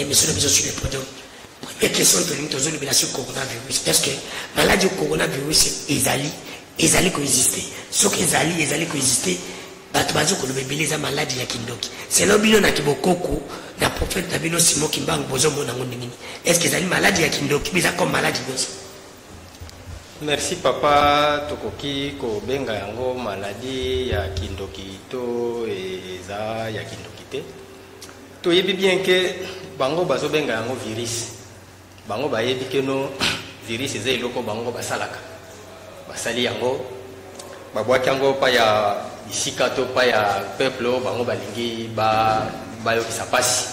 émission sur le podium. Première question de l'immunité sur le coronavirus. Est-ce que la maladie du coronavirus ezali coexister? Ce qui ezali coexister, batubazo ko lobebele za maladie ya kindoki. C'est l'obilo na kibokoko na prophète Nabino Simon Kimbangu bozo mona ngondingini. Est-ce que ezali maladie ya kindoki biza comme maladie nyonso? Merci papa tokoki ko benga yango maladie ya kindoki to eza ya kindoki te. To yebi bien que bango bazo benga yango virus. Bango bayebi que no virus eza eloko bango basalaka. Basali yango babwaki yango pa ya isika to pa ya peuple bango balingi bayokisa pasi.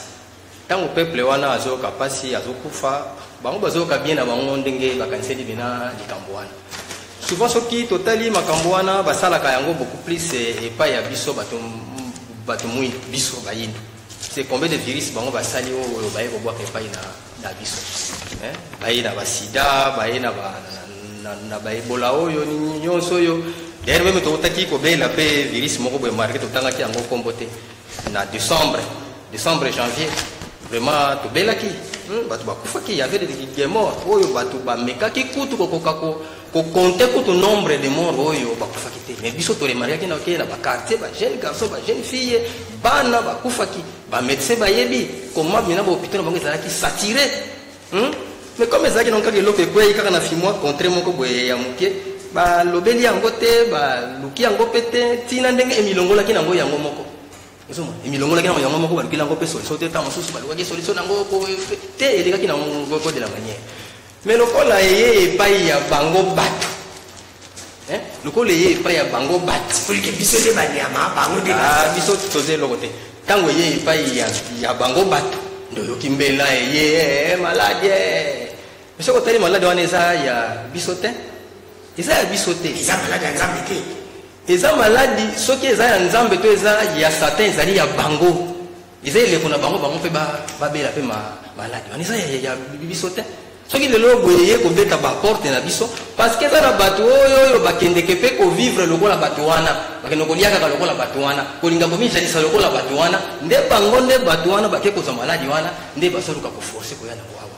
Tango peuple wana azoka pasi azokufa bango bazoka bien na bango ndenge bakaniseli bina likambo wana. Souvent soki totali makambo wana basalaka yango beaucoup plus epai ya biso bato mui biso bayindu. C'est combien de virus bango basali oyo baye kobwaka epai na biso. Baye na basida, baye na baebola oyo nyonso oyo. D'ailleurs même totaki kobela pe virus moko boye marqué totangaki yango kombo te na décembre janvier. Vraiment tobelaki bato bakufaki, il y avait des morts oyo bato bamekaki kutu kokoka ko compter kutu nombre de morts oyo bakufaki te. Mais biso to remarquaki na okela ba quartier ba jeune garçon ba jeune fille bana bakufaki ba médecin bayebi comment bien na ba hôpital bango ezalaki saturé. Mais comme ezalaki donc kaka eloko ekwe kaka na fimwa contre moko boye ya muke ba lobeli yango te ba luki yango pete tina ndenge emilongolaki nango yango moko. Emilongo laki na yango moko balukila yango pe solution te tamo susu balukaki solution nango te elekaki nango de la manière. Mais lokola eye epai ya bango bato. Lokola eye epai ya bango bato. Pour que biso de banyama bango de biso toze loko te. Tango eye epai ya bango bato. Ndoyo kimbela eye malade. Mais soko tali malade wana eza ya biso te. Eza ya biso te. Eza malade ya nzambe te. Eza maladi soki eza ya nzambe to eza ya satan ezali ya bango. Eza eleko na bango pe babela pe maladi. Wana eza ya biso te. Soki lelo boyeye kobeta ba porte na biso parce que eza na bato oyo bakendeke pe ko vivre lokola bato wana. Bakende koliaka ka lokola bato wana. Kolinga komijalisa lokola bato wana. Nde bango nde bato wana bake koza maladi wana nde basaluka ko forcer koya na kwawo.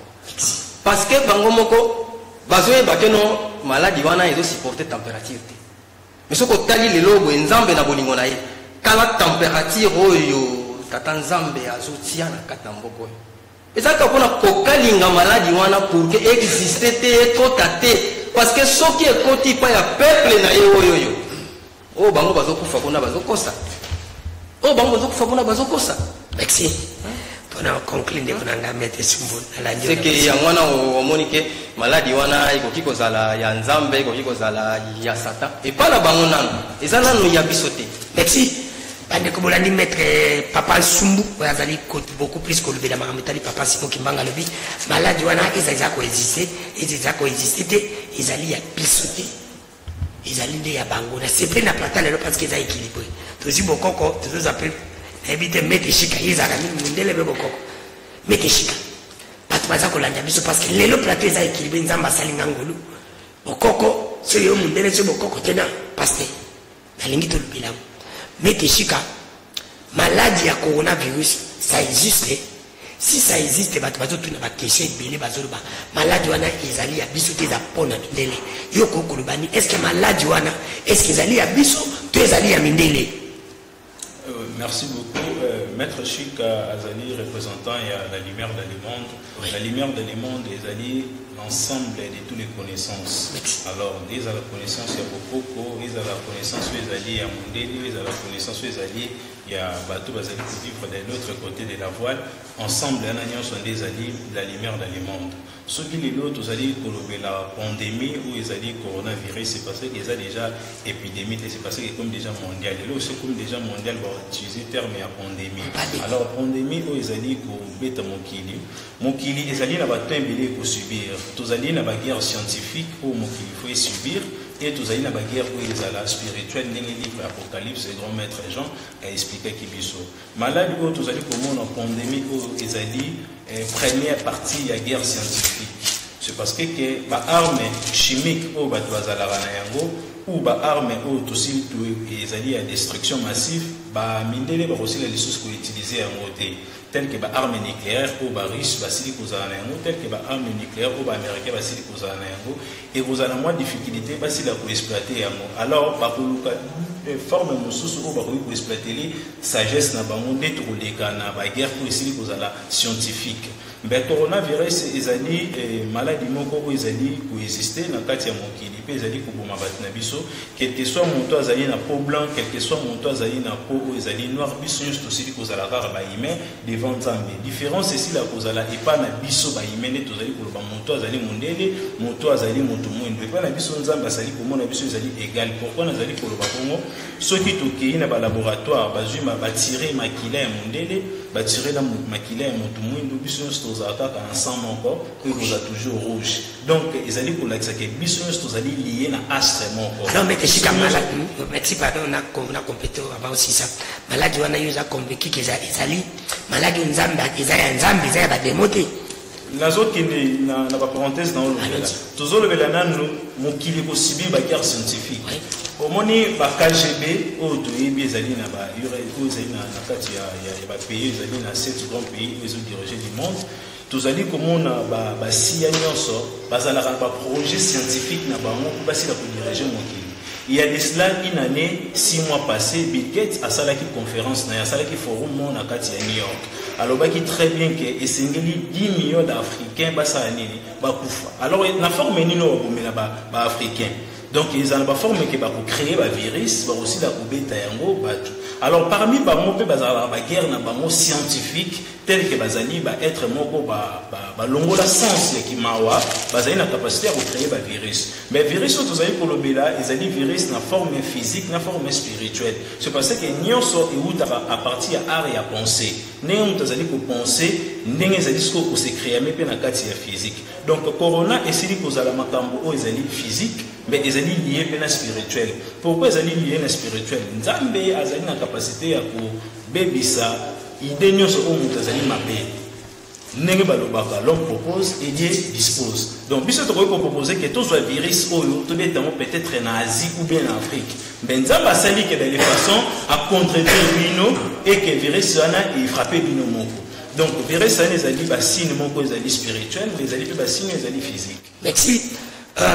Parce que bango moko bazoye bakeno maladi wana ezo supporter température te. Mais ce que tali le logo nzambe na bolingo na ye kala température oyo tata nzambe azotia na kata mboko ezaka pona kokalinga maladi wana pour que exister te kotate parce que soki ekoti pa ya peuple na ye oyo o bango bazokufa kuna bazokosa o bango bazokufa kuna bazokosa. Merci. On a conclu de konanga mete sumbu la ndio. C'est que ya mwana o monike maladi wana ikoki kozala ya nzambe ikoki kozala ya satan et pas la bango nanu ezala no ya bisote. Merci. Bande ko bolandi mettre papa sumbu bazali beaucoup plus que le mamitali papa Simon Kimbangu lobi maladi wana ezali ko exister ezali ya bisote. Ezali de ya bango na c'est plein na plata lelo parce que ezali équilibré. Tozi bokoko tozo appelle éviter mettre chika izaka ni mundele be bokoko mettre chika bato baza kolanda biso parce que lelo plateau eza équilibré nzamba salinga ngolu bokoko so yo mundele so bokoko tena pasteur nalingi to lubila mettre chika maladie ya coronavirus ça existe. Si ça existe bato bazo tuna ba question ebele bazo ba maladie wana ezali ya biso te za pona mindele yo ko kolubani est-ce que maladie wana est-ce que ezali ya biso to ezali ya mindele? Merci beaucoup. Maître Chic Azali, représentant la lumière dans le monde. Oui. La lumière dans le monde est l'ensemble de toutes les connaissances. Alors, ils ont la connaissance, il y a beaucoup, ils ont la connaissance, ils alliés à Mondeli, ils ont la connaissance, ils alliés, il y a Bateau Bazali qui vivent de l'autre côté de la voile. Ensemble, les sont des alliés de la lumière dans le monde. Ceux qui les autres, ils allaient pour la pandémie ou ils allaient coronavirus, c'est parce qu'ils ont déjà épidémie, c'est parce que comme déjà mondial. Et là, c'est comme déjà mondial, on va utiliser le terme à pandémie. Alors, pandémie, ils allaient pour bêta Mokili. Mokili, ils allaient là-bas, pour subir. Tous allaient dans la guerre scientifique où Mokili faut subir. Et tous allaient dans la guerre où ils allaient spirituelle, dans les livres Apocalypse, et grand maître Jean a expliqué qu'il y a malade où tous allaient comme en pandémie où ils allaient première partie de la guerre scientifique. C'est parce que les armes chimiques ou les armes ou aussi ils allaient à destruction massive, ba mindele ba aussi les ressources qu'on utiliser en côté tel que ba armes nucléaires ou ba russe ba sili kozana yango tel que ba armes nucléaires ou ba américain ba sili kozana yango et kozana moins difficulté ba sila ko exploiter yango alors ba koluka forme mosusu ou ba ko exploiter les sagesse na bango ndetro leka na ba guerre pour sili kozala scientifique. Mais coronavirus ezali maladie moko ko ezali ko exister na kati ya mokili pe ezali ko boma bat na biso quel que soit monto azali na peau blanc quel que soit monto azali na peau ezali noir biso nyonso sili kozala kaka ba humain devant Nzambe. Différence ici la kozala et pas na biso ba humain ne tozali ko ba monto azali mondele monto azali monto mwendo et pas na biso Nzambe azali ko mona biso ezali égal. Pourquoi nazali ko ba kongo soki tokei na ba laboratoire bazuma ba tirer makila ya mondele ba tirer na makila ya monto mwendo biso nyonso tozalaka ensemble encore que vous a toujours rouge donc ils allaient pour l'accès que biso nyonso tozali lié na astre moko. Alors mais si comme malade merci pardon on a complété avant aussi ça malade wana yo za convaincu que ezali malade Nzambe ezali Nzambe ezali ba démoté nazo kende na ba parenthèse dans le tozolo bela nanu mokili ko subir ba guerre scientifique omoni ba KGB o to yebi ezali na ba yure ko ezali na kati ya ba pays ezali na 7 grands pays ils ont dirigé du monde tozali komona ba siya nyonso bazalaka ba projet scientifique na bango basila ko diriger mokili. Il y a de cela une année, 6 mois passés, Bill Gates a salaki conférence, a salaki forum mon akati à New York. Alors qui très bien que et 10 millions d'Africains basa nini bakufa. Alors la forme ni no bomela ba africain. Donc ils ont la forme que ba créer ba virus, ba aussi la kubeta yango batu. Alors parmi bango pe bazala ba guerre na bango scientifique tel que bazali ba être moko ba longola sens ya kimawa bazali na capacité à créer ba virus. Mais virus tous azali pour le bela, ils ont virus na forme physique, na forme spirituelle. C'est parce que nyonso euta à partir à art et à penser. Néon tazali ko penser, ndenge zali ko se créer mais pe na kati ya physique. Donc corona esili kozala makambo o ezali physique mais ils sont liés à la spirituelle. Pourquoi ils sont liés à la spirituelle? Nzambe a une capacité à bébisa, idée nous sommes mutazali mabé. N'engé balobaka, l'homme propose et Dieu dispose. Donc, bis tu peux proposer que tous les virus ou peut-être en Asie ou bien en Afrique. Mais Nzambe a sali que de façon à contredire bino et que virus sana et frapper bino moko. Donc, virus sana les ali bassine moko les ali spirituel, les ali bassine les ali physique. Merci.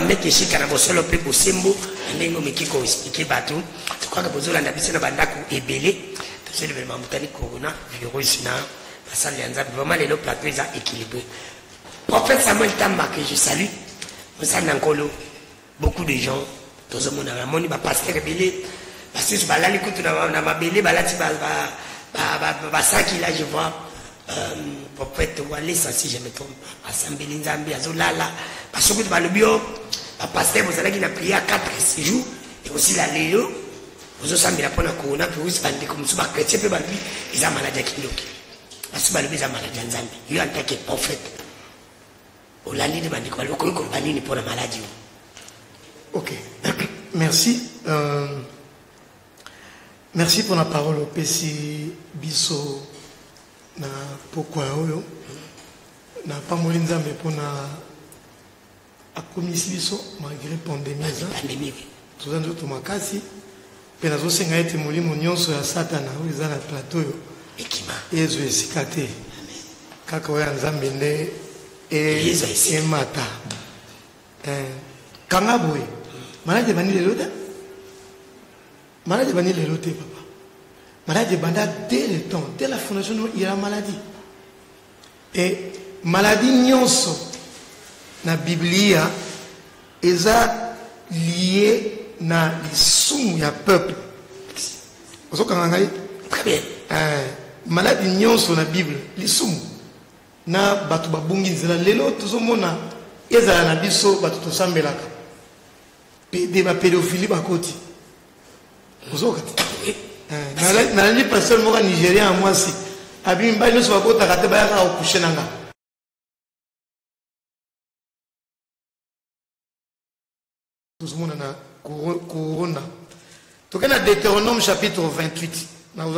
Meke shika na bosolo pe bosembo ndenge meki ko expliquer bato je crois que bozola na biso na bandako ebele to se le mamutani corona virus na basali ya Nzambe vraiment les plateaux ils sont équilibrés. Prophète Samuel Tamba que je salue Mosana Nkolo beaucoup de gens tozo mona ramoni ba pasteur ebele parce que balali kutu na mabele balati ba saki là je vois prophète Walesa si je me trompe assemblée Nzambe azolala parce que dans le bio la pasteur vous allez qui n'a prié à 4 jours et aussi la léo vous osambela pour la corona puis vous bandez comme ça chrétien peut balbi ils ont maladie kindoki parce que balbi ils ont maladie Nzambe il en tant que prophète au lali de bandiko baloko compagnie pour la maladie. OK. Merci. Merci pour la parole au PC Bisso na pourquoi oyo na pas moyen Nzambe pour na akomisi biso malgré pandémie ça tout ça tout makasi pe nazo senga ete molimo nyonso ya satana oyo eza na plateau yo ekima ezo esikate kaka oyo Nzambe nde emata kanga boye malade bani lelo te malade bani lelo te papa malade banda dès le temps dès la fondation il y a la maladie et maladie nyonso na Biblia eza lié na lisumu ya peuple. Ozo kangangai? Très bien. Maladie nyonso na Bible lisumu na batu babungi nzela lelo tozomona ezala na biso batu tosambelaka. Pede ba pédophilie bakoti. Ozo kati. Na li personne moka Nigérien à moi si. Abimba nyonso bakota kate bayaka okushe nanga. Corona. Donc, dans Deutéronome chapitre 28, dans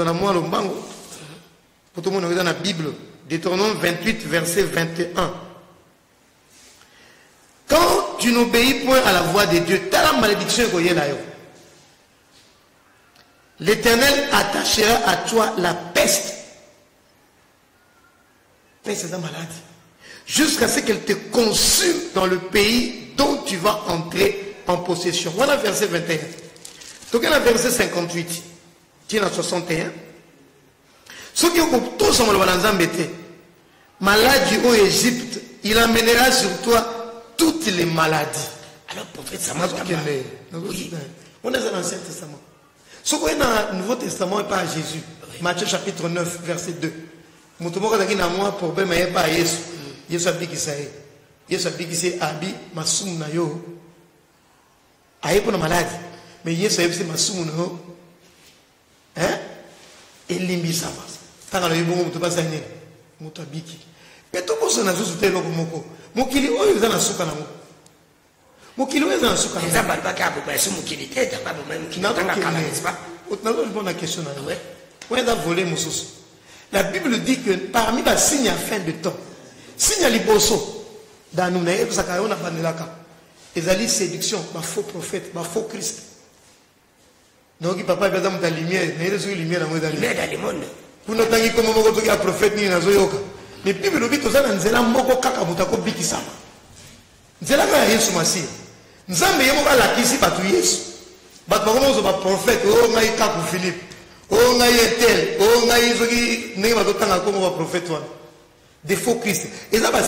la Bible, Deutéronome 28, verset 21. Quand tu n'obéis point à la voix de Dieu, tu as la malédiction. l'Éternel attachera à toi la peste. Peste, c'est la maladie. Jusqu'à ce qu'elle te consume dans le pays dont tu vas entrer en possession. Voilà verset 21. Donc, il y a verset 58. Qui est dans 61. Ce qui est tous en maladie au Égypte, il amènera sur toi toutes les maladies. Alors, prophète Samuel, oui. On est dans l'Ancien Testament. Ce qu'on est dans le Nouveau Testament et pas à Jésus. Matthieu chapitre 9, verset 2. Mutumoka taki na mwa problème ya pas Yesu. Yesu abiki sai. Yesu abiki sai abi masumu na yo. Ayepo na maladi. Mais Yesu abiki masumu na yo. Hein? Elimbisa mas. Tanga na yibongo mutu basa nini? Mutu abiki. Peto boso na zuzu telo komoko. Mokili oyo za na suka na mo. Mokili oyo za na suka na mo. Nzamba baka abo ba sumu kili teta ba bo même kili tanga kala n'est-ce pas? Otna zo bona question na yo. On est volé mususu. La Bible dit que parmi les signes à fin de temps, signe à liboso, dans nous, ils séduction, ma faux prophète, ma faux Christ. Donc, papa, il y a de la lumière, il y a de la lumière dans le monde. Pour nous dire comment on a un prophète, mais la Bible dit que nous avons un moko kaka mutako bikisama. Nous avons un Yesu Massi. Nous avons un kisi batu Yesu. Batu makomo un prophète, oh, on a un Philippe. Oh, nga yetel, oh, nga yizoki, n'est pas d'autant comme un prophète, des faux Christ. Et ça va.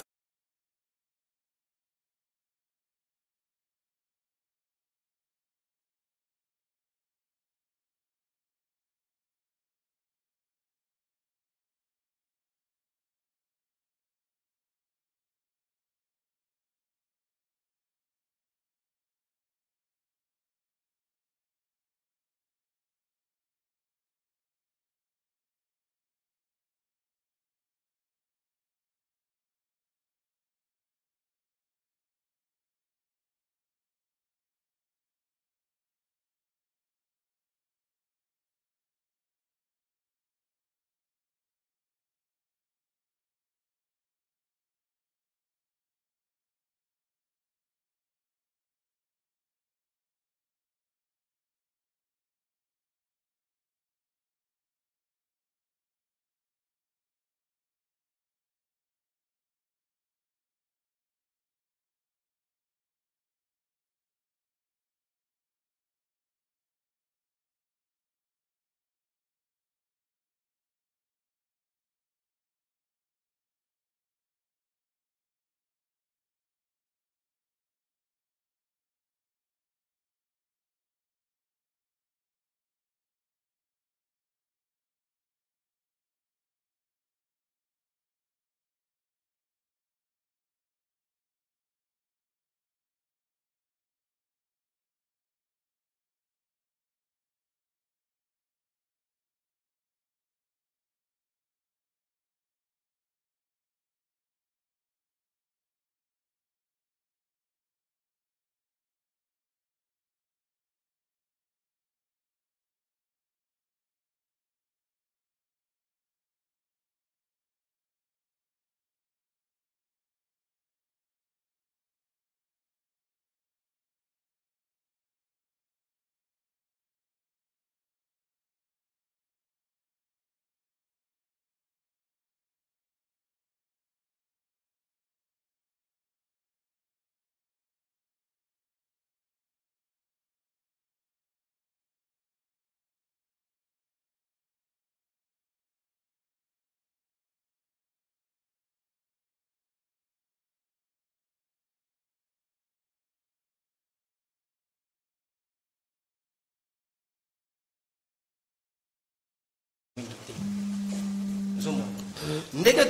ndenge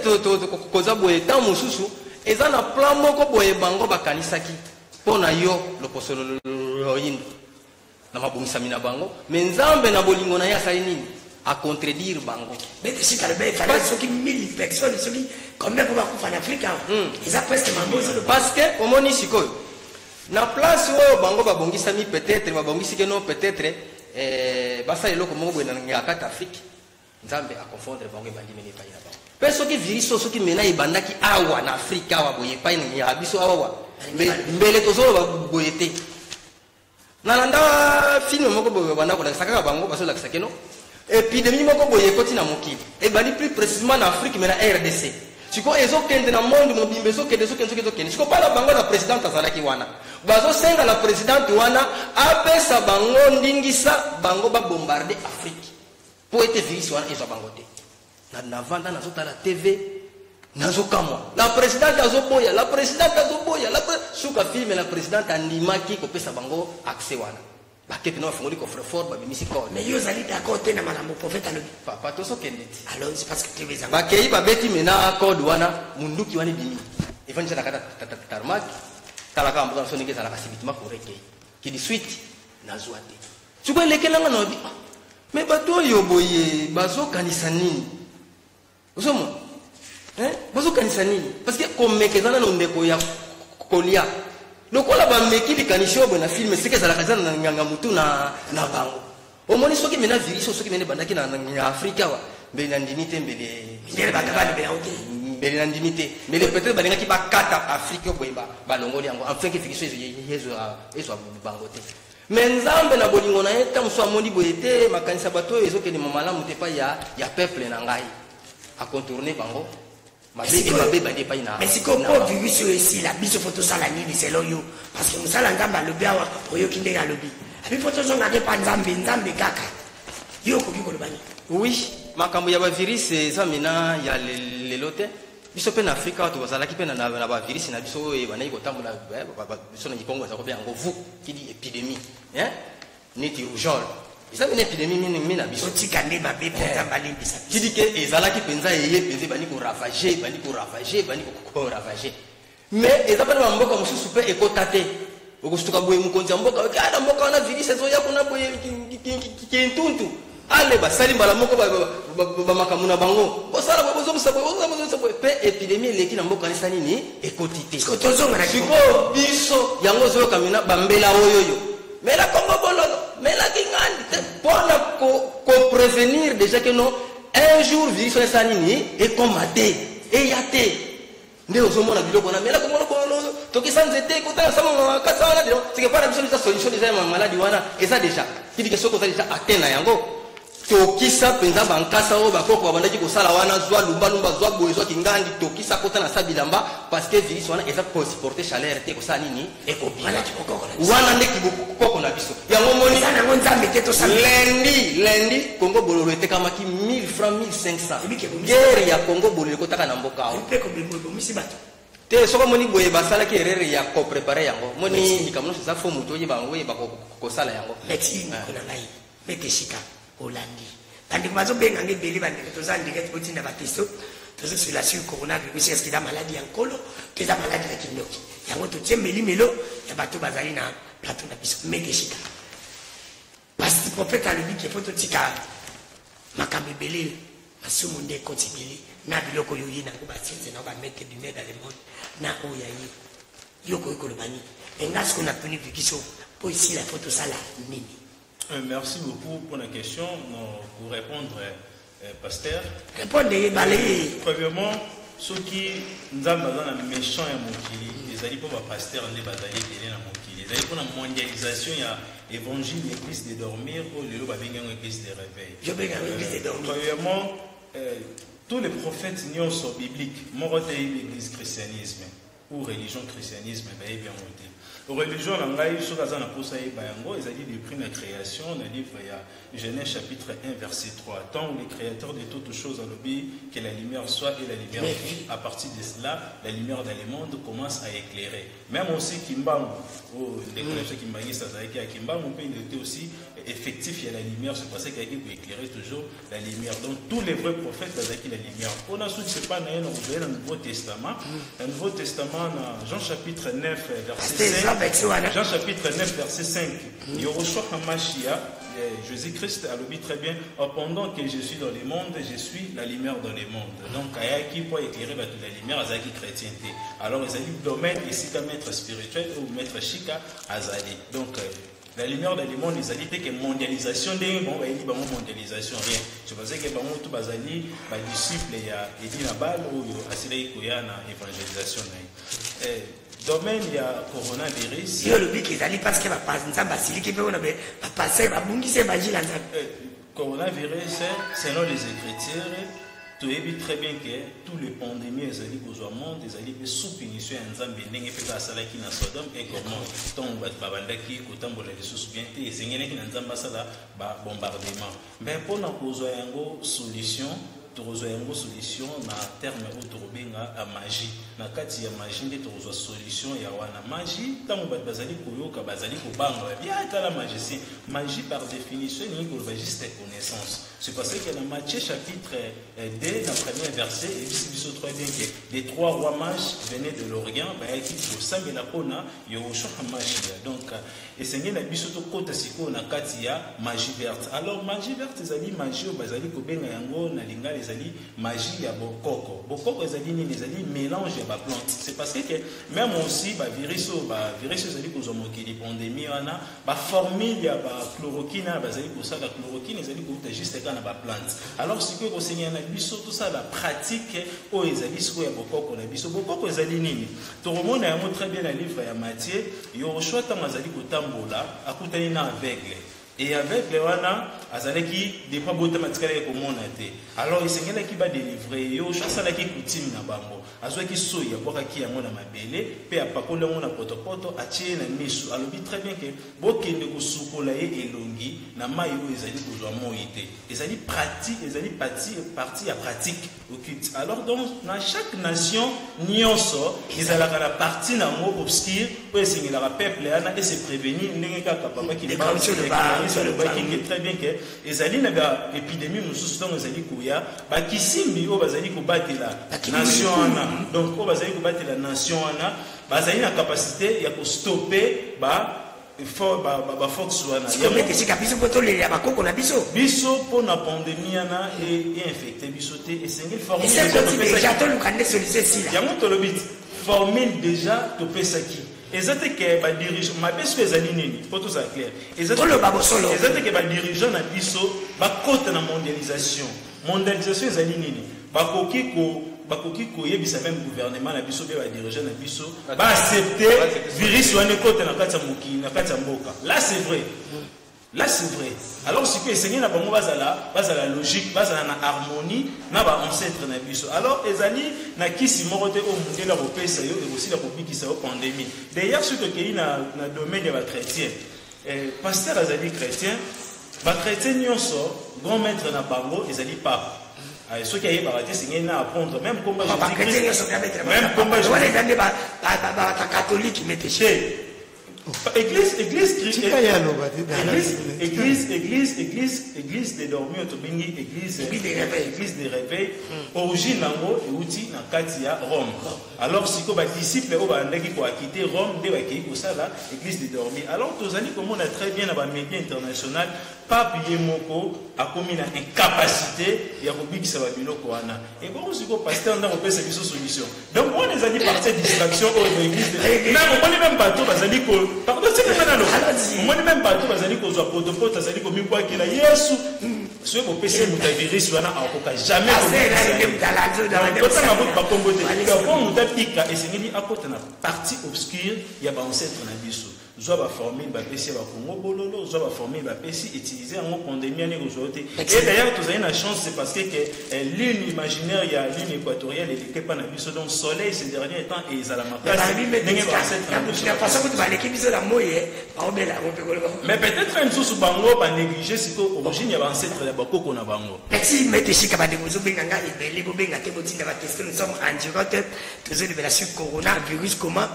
koza boye ta mosusu eza na plan moko boye bango bakanisaki pona yo loposolo loyindo na mabongisami na bango me nzambe na bolingo na ye asali nini a contredire bango bete sika lebe fallait soki 1000 personnes soki combien pour bakufa na Afrika eza presque mambozo parce que omoni sikoyo na place oyo bango babongisami peut-être babongisi que non peut-être basa eloko moko boye na ngakata Afrique nzambe a confondre bango ebandi mene epai na bango mpe soki viriso soki mena ebandaki awa na Afrika awa boye epai ya biso awa mbele tozoloba boye te nalanda film moko boye banda kolakisa kaka bango bazolakisa keno épidémie moko boye ekoti na mokili ebandi plus précisément na Afrique mais na RDC siko ezokende na monde mobimba ezokende siko pala bango na président azalaki wana bazosenga na président wana apesa bango ndingisa bango babombarde Afrique po ete virus wana ezwa bango te na vanda nazotala TV nazokamwa la présidente azoboya suka filme la présidente andimaki kopesa bango accès wana bakete na bafungoli coffre fort babimisi code mais yo zali d'accord te na malambo prophète alobi papa tozokende ti alors c'est parce que TV za bakei babeti mena code wana munduki wana bimi evanje na kata tarmac talaka mboka na sonike talaka sibitima koreke kidi suite nazwa te suko lekelanga na bi mais bato yo boye bazokanisa nini usomo bazokanisa nini parce que komekezana na ndeko ya kolia lokola bameki likanisi oyo na filme seke ezalaka eza na nganga mutu na bango omoni soki mena virus soki mene bandaki na Afrique awa mbeli na ndimi te mbeli na ndimi te mbeli peut-être balingaki bakata Afrique boye balongoli yango enfin ke virus ezwa bango te mais nzambe na bolingo na ye ntango so amoni boye te makanisa bato oyo ezokende malamu te pa ya peuple na ngai acontourne bango mais si ko virus ici la biso photo sala nini selo yo parce que musala ngamba lobi awa oyo kinde ya lobi abi photo zonga ke pa nzambe kaka yo ko biko lobani oui makambo ya ba virus eza mina ya lelo te biso pe na Afrika to bazalaki pe na ba virus na biso e bana iko tambola biso na Kongo za ko be yango vu qui dit épidémie neti rougeole isa une épidémie mina biso tikande mabe penza mbali bisa kidi ke ezalaki penza yeye penza bani ko ravager mais eza pas mboka mususu pe ekotate okustuka boye mukonzi mboka kada mboka wana virus ezo ya kuna boye kintuntu ale basali mbala moko ba makamuna bango bosala bozo pe épidémie leki na mboka nisa nini ekotite ko tozonga na siko biso yango zo kamina bambela oyoyo mais la Congo bololo mais la kingandi pour prévenir déjà que non un jour virus esa nini ekomate eyate nde ozomona biloko na mais la Congo bololo tokisanze te kotala sama kasana dio c'est pas la solution déjà ma maladie wana eza déjà kidi ke soko déjà atteindre yango tokisa penza bankasa o bakoko bandaki kosala wana zwa lumbalumba zwa boye zwa kingandi tokisa kota na sabilamba parce que virus wana eza ko supporter chaleur te kosala nini ekobila wana ndeki bokoko na biso yango moni sana ngonzambe te to sa lundi Congo bololo etekamaki 1000 francs 1500 guerre ya Congo bololo kotaka na mboka o pe ko bimbo misibato te soko moni boye basala ki erreur ya ko préparer yango moni likamno za fo muto yeba ngoyeba ko sala yango merci kona ngai mete shika Hollandi. Tandis que mazo benga nge beli bande que toza ndike toti na batesto tozo sur la sur coronavirus est-ce qu'il a maladie en colo que la maladie la kindoki yango to tembeli melo ya bato bazali na plateau na biso medeshika parce que prophète a dit que faut tika makambe beli masumu nde kotibeli na biloko yo yina ko basenze na ba mettre du nez dans le monde na oya yi yoko yoko lobani engas qu'on a tenu vikiso pour ici la photo sala nini. Merci beaucoup pour la question. Pour répondre, pasteur. Répondez, balayez. Premièrement, ceux qui nous ont un méchant et mon les alliés pour le pasteur, les batailles qui sont les alliés pour la mondialisation, il y a évangile, l'église de dormir, ou le loup avec une église de réveil. Je vais gagner l'église de dormir. Premièrement, tous les prophètes n'y sont bibliques. Moi, je l'église christianisme ou religion christianisme, bien monté. Religion langai sur la zone pour ça et bayango ils a dit depuis la création le livre il y a Genèse chapitre 1 verset 3 tant où les créateurs de toutes choses a lobby que la lumière soit et la lumière vit à partir de cela la lumière dans le monde commence à éclairer même aussi Kimbangu ou les connaisseurs Kimbangi ça a été à Kimbangu on peut noter aussi effectif il y a la lumière c'est parce qu'il y a qui peut éclairer toujours la lumière donc tous les vrais prophètes ça a été la lumière on a souvent c'est pas dans le Nouveau Testament le Nouveau Testament Jean chapitre 9 verset 5 Jean chapitre 9 verset 5 Yoroshua Hamashia Jésus-Christ a dit très bien pendant que je suis dans le monde je suis la lumière dans le monde donc qui peut éclairer toute la lumière azaki chrétienté alors ils ont dit domaine ici comme maître spirituel ou maître chika azali donc la lumière dans le monde ils ont dit que mondialisation bon il dit mondialisation rien je pensais que bon tout bazali ba disciple ya Edina Bal ou asile koya na évangélisation domaine il y a coronavirus. Yo le biki ezali parce que papa nzamba siliki pe on a passer ba bungise ba jila nzamba. Coronavirus selon les écritures tu sais très bien que tous les pandémies ezali kozwa monde ezali pe sous punition ya nzambe ndenge pe asalaki na Sodome et Gomorrhe donc babandaki kotambola lisusu bien te esengelaki na nzambe asala ba bombardement mais mpona kozwa yango solution tozwa yango solution na terme oyo tokobenga a magie na kati ya magie nde tozwa solution ya wana magie ntango bato bazali koyoka bazali kobanga bien tala magicien magie par définition elingi koloba juste connaissance c'est parce que dans Matthieu chapitre 2 dans le premier verset et biso très bien que les trois rois mages venaient de l'Orient bayaki kosambela mpona Yoshua magie donc esengeli na biso tokota sikoyo na kati ya magie verte alors magie verte ezali magie oyo bazali kobenga yango na lingala ezali magie ya bokoko bokoko ezali nini ezali mélange ya baplante c'est parce que même aussi bavirus ezali kozwa mokili pandémie wana baformule ya bachloroquine bazali kosala chloroquine ezali kouta juste kaka na baplante alors sikoyo kosengela na biso tosala pratique oyo ezali sikoyo ya bokoko na biso bokoko ezali nini tokomona yango très bien na livre ya Matthieu Yoshua ntango azali kotambola akutani na aveugle et avec le wana azalaki des pas bote matikala ko monate alors isengelaki ba délivrer yo chasalaki coutume na bango azwaki soya bokaki yango na mabele pe apakola ngo na potopoto atie na misu alobi très bien que bokende ko sukola ye elongi na mai oyo ezali kozwa moite ezali pratique ezali partie ya pratique occulte alors donc dans chaque nation nyonso ezalaka la partie na mo obscure oyo esengelaka peuple ana et se prévenir ndenge kaka papa ki très bien que ezali na ba épidémie mususu ntango ezali koya bakisimbi oyo bazali kobatela nation wana donc oyo bazali kobatela nation wana bazali na capacité ya kostopper force wana biso mpona pandémie wana infecté biso te esengeli yango tolobi formule déjà topesaki ezate ke ba dirigeant mabeso ezali nini pour tout ça clair ezate ke ba dirigeant na biso ba côté na mondialisation ezali nini bakoki koyebisa même gouvernement na biso be ba dirigeant na biso ba accepter virus wana côté na kati ya mokili na kati ya mboka là c'est vrai. Alors, si vous essayez de la logique, de la harmonie, de la ancêtre na biso. Alors, ezali na kisi morote au monde la repé ça et aussi la copie qui ça pandémie. D'ailleurs, ce que qui na domaine de la chrétien, pasteur azali chrétien, ba chrétien nyonso, grand maître na bango, ezali pape. Ceux qui arrivent à rater, c'est à apprendre. Même combat catholique, église des dormants église des réveils origine nango euti na kati ya Rome alors siko ba disciple o ba ndaki ko quitter Rome de ba ki ko sala église des dormants alors tozali komona très bien na ba média international pape yemoko akomi na incapacité ya kobikisa ba biloko wana et bon siko pasteur ndako pesa biso solution donc on les a dit partie distraction au église na on n'est même pas tout bazali ko pardon c'est que maintenant on n'est même pas tout bazali ko zo potopoto bazali ko mikwa kila Yesu ce ko pesa muta virus wana akoka jamais ko mutapika esengeli akota na partie obscure ya ba ancêtre na biso zo ba formule ba pesi ba Congo bololo zo ba formule ba pesi utiliser en pandémie ne aujourd'hui et d'ailleurs tous avez une chance c'est parce que lune imaginaire il y a lune équatoriale et qui pas na biso donc soleil ces derniers temps et ils à la place mais peut-être une sous bango ba négliger c'est que origine ya ba ancêtre ya bakoko na bango merci mete shika ba degozo benganga ebele bo benga te botinda ba tester nous sommes en direct toujours de la sur coronavirus comment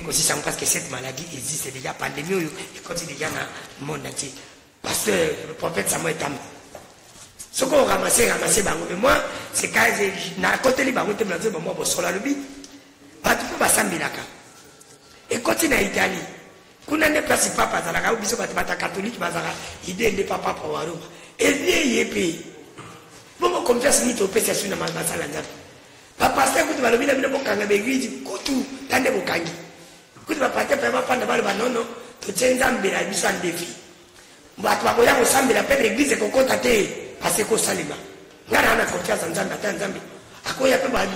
aussi parce que cette maladie existe déjà, pandémie et continue déjà dans le monde entier. Parce que le prophète Samuel Tam. Ce qu'on ramasse, mais moi, c'est quand à côté de l'Ibaron, je me dis, moi, je suis là, je suis là. Et continue en Italie. Quand on est placé papa, on est catholique, il est des papas pour Rome. Et vieille pays. Bon, comme ça, c'est une opération sur la masse. Papa, c'est que tu vas le dire, l'église, Koutou, dans les Bokangi. Quand tu vas partir, tu vas prendre non, non, tu tiens un défi. Tu vas ensemble, l'église est contactée parce que c'est Salima. On a confiance en Zambie. À quoi il y a pas de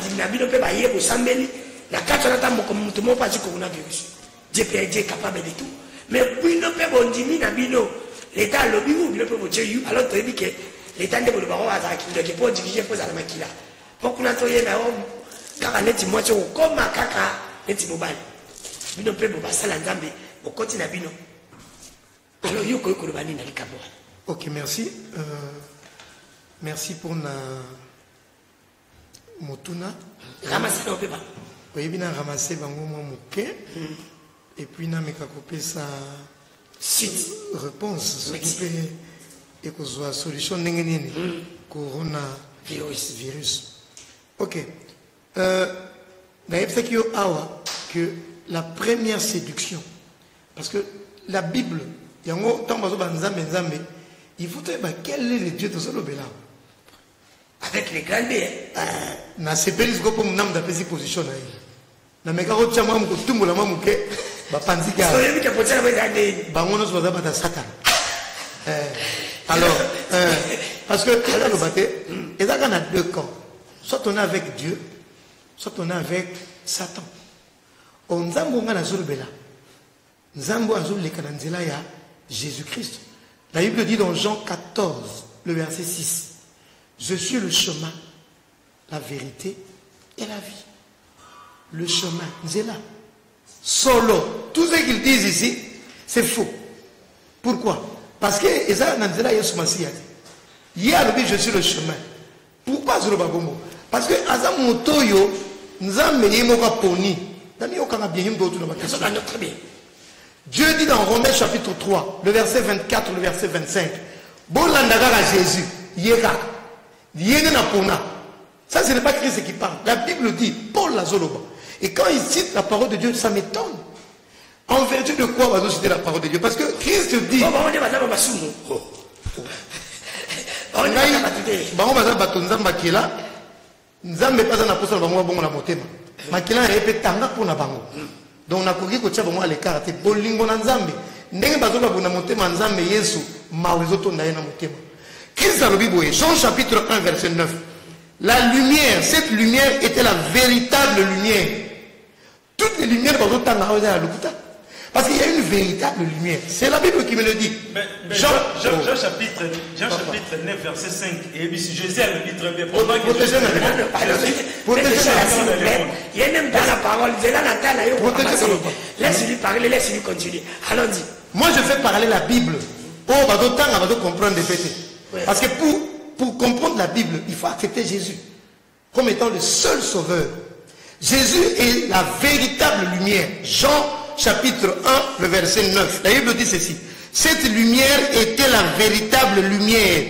na kati na tambo comme mutu mo pas du coronavirus. Dieu est capable de tout. Mais puis no pe bondimi na bino l'état lobby ou bino pe bocheyu alors tu dis que l'état de bolo à qui de pour diriger pour la makila. Pour qu'on atoye na homme kaka neti moitié comme kaka neti mobile. Bino pe bo basala nzambe au continent na bino. Alors yoko yoko lobani na likabo. Ok, merci. Merci pour na motuna. Ramasser no pe ba. Oui, bien ramasser bango mo moke. Et puis na mekakopé sa suite réponse. Et que soit solution n'engeni corona virus. Ok. D'ailleurs, c'est que la première séduction, parce que la Bible, il y a un temps il faut savoir quel est le Dieu de ce là. Avec les grands na sepeli ko pour nam da pesi position na ye. Na meka ko tshama mo ko tumula mamuke ba panzika. So yemi ke potela ba ngade. Ba ngono so ba ta satan. Alors parce que là le baté, il y a deux camps. Soit on est avec Dieu, soit on est avec Satan. On nzambo ngana zulbela. Nzambo azul le kananzela ya Jésus-Christ. La Bible dit dans Jean 14, le verset 6, je suis le chemin, la vérité et la vie. Le chemin, Nzela. Solo. Tout ce qu'ils disent ici, c'est faux. Pourquoi? Parce que Nzela Yesu Masiya. Hier, je suis le chemin. Pourquoi je le babongo? Parce que Azam Motoyo, Nzambe Yemoka Poni. Dieu dit dans Romains chapitre 3, le verset 24, le verset 25, Bolandagara Jésus, Yeka, Yena Pona. Ça, ce n'est pas Christ qui parle. La Bible dit, Paul la Zoloba. Et quand il cite la parole de Dieu, ça m'étonne. En vertu de quoi va-t-on citer la parole de Dieu? Parce que Christ dit. Donc on a couru que tu as bon à l'écart. Bolingo nanzambe. N'est pas besoin de monter manzambe Yesu. Mawezoto na yena motema. Christ a le Bible. Jean chapitre 1 verset 9. La lumière, cette lumière était la véritable lumière. Toutes les lumières dans autant à la lukuta. Parce qu'il y a une véritable lumière. C'est la Bible qui me le dit. Jean chapitre 9 verset 5. Et si Jésus a le dit très bien. Il y a même dans la parole. Laisse-lui parler, laisse-lui continuer. Allons-y. Moi je fais parler la Bible. Oh, bah d'autant on va comprendre des pétés. Parce que pour comprendre la Bible, il faut accepter Jésus comme étant le seul sauveur. Jésus est la véritable lumière. Jean chapitre 1, le verset 9. La Bible dit ceci. Cette lumière était la véritable lumière.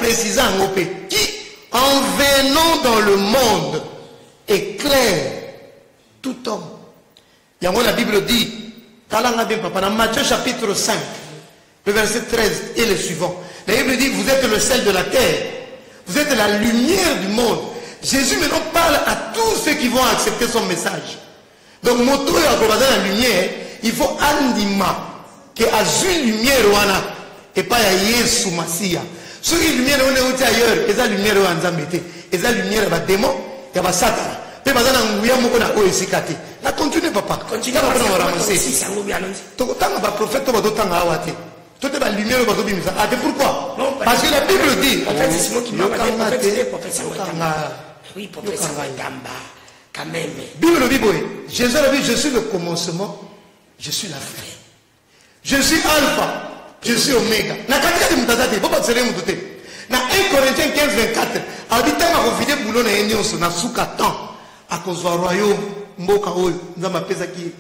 Précisant qui, en venant dans le monde, éclaire tout homme. Et la Bible dit, dans Matthieu chapitre 5, le verset 13 et le suivant. La Bible dit, vous êtes le sel de la terre. Vous êtes la lumière du monde. Jésus maintenant parle à tous ceux qui vont accepter son message. Donc, moto et la lumière, il faut andima que azul lumière wana et pas ya Yesu Masiya. Ceux qui lumière on est ailleurs, et la lumière on zambete, et la lumière va démon, et va satana. Pe bazana nguya moko na oesikate. La continue papa. Continue à ramasser. Tokotanga ba prophète ba totanga awate. Toute la lumière va dobimisa. Ah, pourquoi? Parce que la Bible dit. Oui, prophète Gamba. Quand même. Bible, Jésus a dit, je suis le commencement, je suis la fin. Je suis alpha, je suis oméga. Na 1 Corinthiens 15, 24, habitant à refiler boulot na yenyoso na soukatan à cause du royaume mboka oyo nzamba pesa ki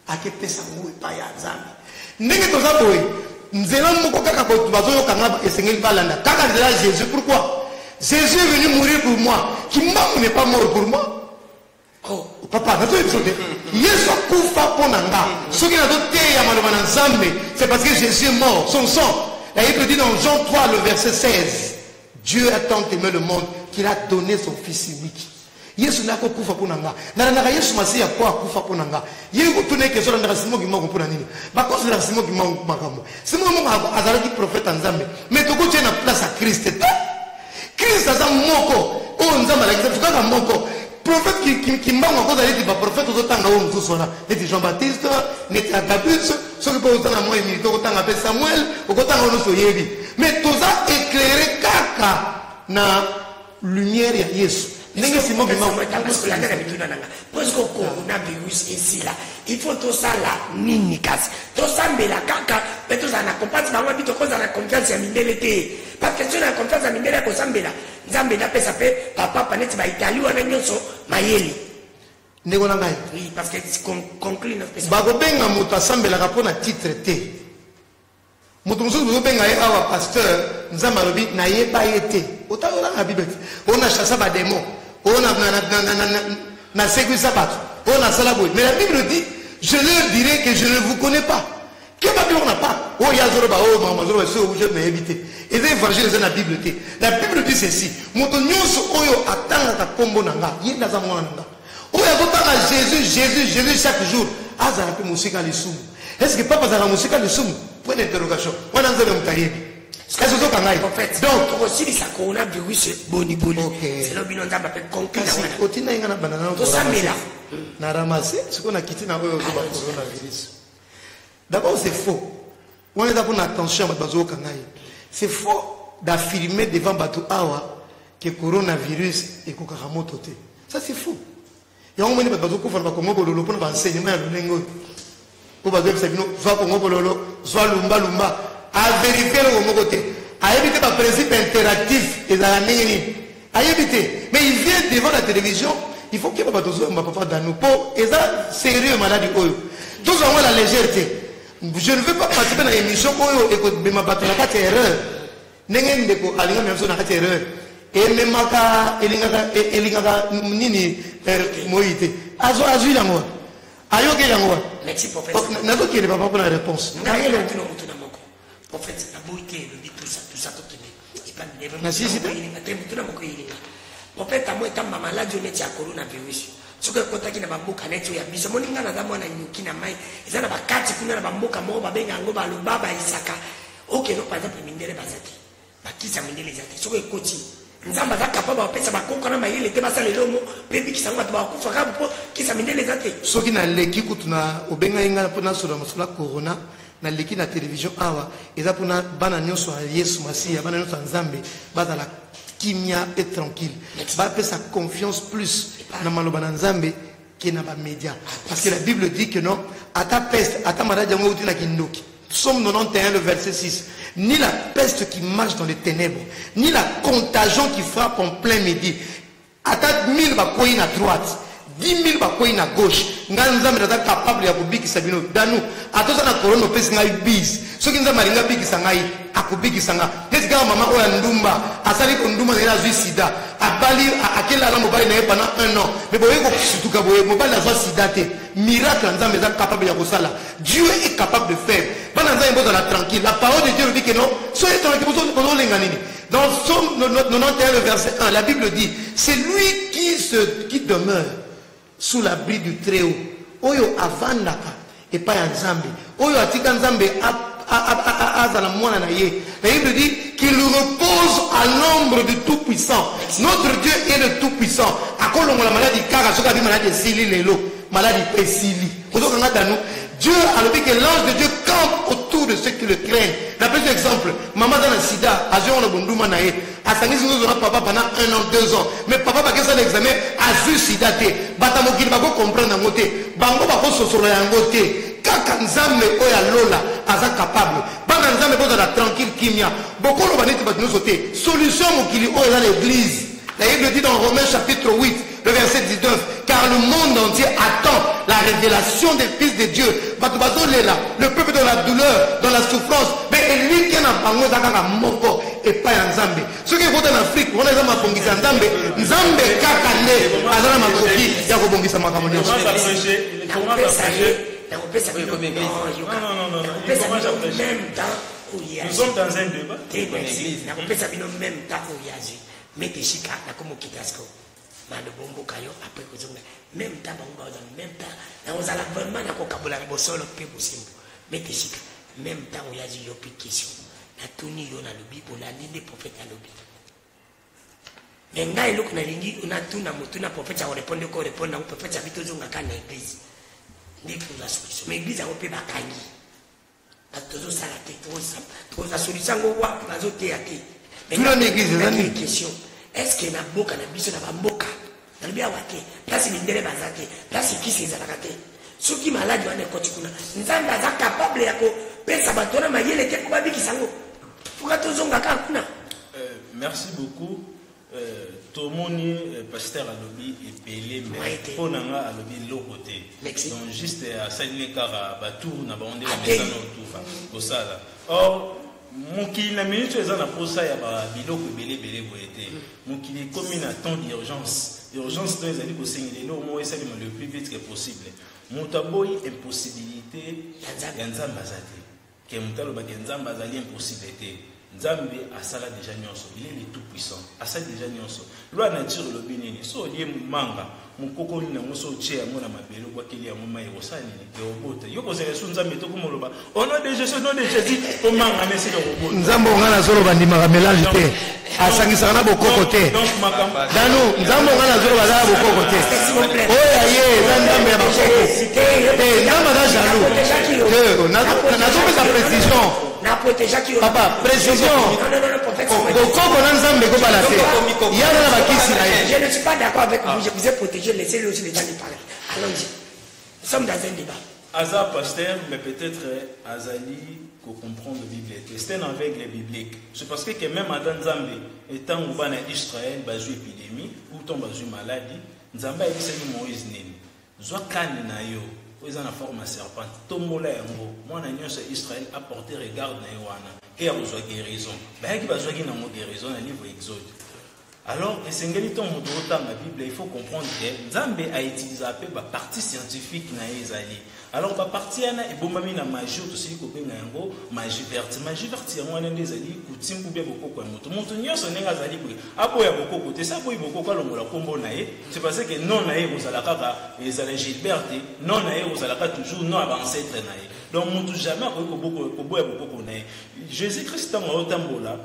akepesa ngwe pa ya nzambe. Ndenge toza boye nzela moko kaka ko bazoyo kanga esengeli balanda kaka nzela Jésus. Pourquoi? Jésus est venu mourir pour moi. Qui n'est pas mort pour moi. Oh, papa, c'est parce que Jésus est mort. Son sang. La Bible dit dans Jean 3, le verset 16. Dieu a tant aimé le monde qu'il a donné son fils unique. Yesu n'a pas kufa pour nanga. Nana Yesu Masiya quoi kufa pour nanga. Yesu tourne que sur le racimo qui manque pour nani. Ba cause le racimo qui manque makamo. C'est moi azala qui prophète Nzambe. Mais to ko place à Christ. Christ a moko. Oh Nzamba la kifaka moko. prophète qui m'a encore dit que prophète aux autant où nous sommes là. Et Jean-Baptiste, n'était Agabus, ceux qui peuvent autant à moi et autant appelé Samuel, autant nous sommes yébi. Mais tout ça éclairé kaka na lumière ya Yesu. N'est-ce pas moi parce que la terre est là. Parce que coronavirus ici là, il faut tout ça là nini kasi. Tout ça mais la kaka, mais tout ça na confiance ba wabi to ko za na confiance ya mindele parce que tu na confiance ya mindele ko sambela. Nzambe na pesa pe papa paneti ba Italie wana nyonso mayeli. Ndeko na ngai. Oui, parce que conclut notre pesa. Ba ko benga moto asambela ka pona titre te. Moto mususu ko benga ye awa pasteur nzamba lobi na yeba yete. Otala na Bible. On a chassé ba démon. On a na sécurisé bateau. On a salabo. Mais la Bible dit, je leur dirai que je ne vous connais pas. Que Bible on n'a pas. Oh yazoro ba oh mama zoro so je me éviter. Et les évangiles dans la Bible dit. La Bible dit ceci. Moto nyonso oyo atanga ta kombo nanga. Yenda za mwana nanga. Oyo azotanga Jésus chaque jour. Azala pe musika lisumu. Est-ce que papa za musika lisumu? Point d'interrogation. Wana nzele mutayebi. Donc, aussi, ça coronavirus, boni. C'est le bilan d'un appel concret. D'abord, c'est faux. On est d'abord attention à c'est faux d'affirmer devant Batou Awa que le coronavirus est Kokaramoto. Ça, c'est faux. Et on m'a dit que pour enseignement pour soit lumba. À vérifier le côté. À éviter le principe interactif et à à éviter. Mais il vient devant la télévision, il faut qu'il y ait papa dans nous. Et ça, sérieux maladie. Tout ça, la légèreté. Je ne veux pas participer dans l'émission et ma bateau n'a pas erreur. N'engagez pas à l'émission n'a pas erreur. Et même maka elingaka nini moïté. Azu la moi. Ayoke la moi. Merci professeur. N'a pas qu'il n'y ait pas pour la réponse. En fait, la beauté, le dit tout ça, tout qui n'est pas de Mais si, c'est pas. En fait, à moi, étant ma maladie, on est à coronavirus. Ce que quand tu as bamboka net, il y a bis. Mon ingana na mwana nyuki na mai. Ils ont ba kati kuna na bamboka mo ba benga ngo ba luba ba isaka. Ok, non par exemple mindele bazati. Ba kisa mindele zati. Ce que koti. Nzamba za kapaba ba pesa ba konko na mai ile te basa le lomo. Pepi kisa ngwa ba kufa ka po kisa mindele zati. Ce qui na leki kutuna obenga ingana pona sura masula corona. Na leki na télévision awa eza pona bana nyonso ya Yesu Masiya bana nyonso nzambe bazala kimia et tranquille ba pesa confiance plus na maloba na nzambe que na ba média parce que la Bible dit que non ata peste ata maladie ngo utina kindoki Psaume 91 le verset 6 ni la peste qui marche dans les ténèbres ni la contagion qui frappe en plein midi ata 1000 ba koyi na droite 10 000 bakoyi na gauche nganzambe ata capable ya kobikisa bino danu atoza na corona pesi ngai bis soki nzambe alinga bikisa ngai akobikisa nga neti kaka mama oyo ya ndumba asali ko ndumba na azwi sida abali akelala mobali na ye pendant 1 an mais boye kosutuka boye mobali azwa sida te miracle nzambe eza capable ya kosala Dieu est capable de faire bana nzambe bozala tranquille la parole de Dieu dit que non soyez tranquille bozolenga nini dans Psaume 91 le verset 1 la Bible dit c'est lui qui demeure sous l'abri du Très-Haut. Oyo avandaka et pas en Zambie. Oyo atika Nzambe azala mwana na ye. La Bible dit qu'il repose à l'ombre du Tout-Puissant. Notre Dieu est le Tout-Puissant. Akolongo la maladie kaka soka bi maladie sili lelo. Maladie pesili. Ozo kanga danu. Dieu a dit que l'ange de Dieu campe autour de ceux qui le craignent. D'après exemple, maman dans le sida, a joué en Bunduma nae. A sangi nous aura papa pendant 1 an, 2 ans. Mais papa va faire l'examen, a joué sida te. Batamo qui va comprendre en côté. Bango va sosoro en côté. Kaka nzambe oya lola, aza capable. Bana nzambe boza la tranquille kimia. Beaucoup le baneti batino sauté. Solution mokili oya dans l'église. La Bible dit dans Romains chapitre 8, le verset 19, car le monde entier attend la révélation des fils de Dieu. Le peuple dans la douleur, dans la souffrance, mais lui qui a un moko et pas un Nzambe. Ceux qui votent en Afrique, on a un Mabongisa Nzambe, Nzambe kakane, azana makoki, ya kobongisa makamoni. Nous sommes dans un débat. Mettez chica, la comme qui casco. Mano bombo kayo, après que je même temps, même temps, on a la vraiment la coca-cola, le solo, peu possible. Mettez chica, même temps, on y a dit, yo question. La tourni, yo na lobby, pour la ligne des prophètes à lobby. mais ngai eloko nalingi unatuna mutu na prophète ya répondre ko répondre na prophète ya bitozonga kana église ndiko la solution mais église akope bakangi batozo sala te toza solution ngo wa bazote ya te mais tuna l'église ezani question est-ce que na boka na biso na bamboka na bien wate place mindele bazate place kisi ezalaka te soki maladi wana ekoti kuna nzambe aza capable ya kopesa bato na mayele te po babikisa ngo fuka tozonga kaka kuna. Merci beaucoup. Tomoni pasteur alobi epele mais pour nanga alobi lokote. Donc juste à saluer car batour na bande la maison autour pour ça là. Or moki na minute ezana pour ça ya ba biloko belé boyete. Moki est comme une temps d'urgence. Urgence dans les années pour signer le mot et ça le plus vite que possible. Moutaboy impossibilité yanzamba zate. Que moutalo ba yanzamba zali impossibilité. Nzambe asala déjà nyonso, il est le tout puissant. Asala déjà nyonso. Loi nature le binini, so lié manga, mon coco ni na moso che à mon amabelo quoi qu'il y a mon maï osani et robot. Yo ko se su nzambe to ko moloba. Au nom de Jésus, nom de Jésus, ko manga mesi le robot. Nzambe ngana zolo bandima ka mélange te. Asangisa na bokoko te. Donc makamba. Dano nzambe ngana zolo bazala bokoko te. Oya ye, nzambe ya bokoko. Nzambe za jaloux. Na zo sa précision. Papa, précision. Je ne suis pas d'accord avec vous, je vous ai protégé, laissez-le aussi les gens lui parler. Allons-y. Nous sommes dans un débat. Azar pasteur, mais peut-être Azali qu'on comprend la Bible. C'est un aveugle biblique. C'est parce que même Adam Zambé, étant au bas d'Israël, basé épidémie, ou ton basé maladie, Zamba est dit Moïse Nini. Zokan Nayo. Ils ont la forme à serpent. Tomola yango. Moi, Israël a porté regard na Yohana. Et a besoin de guérison. Ben, qui va besoin de guérison dans le livre Exode. Alors, c'est la Bible, il faut comprendre que Nzambe a utilisé la partie scientifique na Ezali. Alors, la partie na ebomami na magie aussi ko benga yango magie verte. Magie verte yango na Ezali coutume ou bien bokoko ya moto. Moto nyonso nenga azali boye. Apo ya bokoko te sa boye bokoko longola kombo na ye. C'est parce que non na ye ozala kaka ezala Gilbert, non na ye ozala ka toujours non aba ancêtre na ye. Donc moto jamais ko boya bokoko na ye. Jésus-Christ tango otambola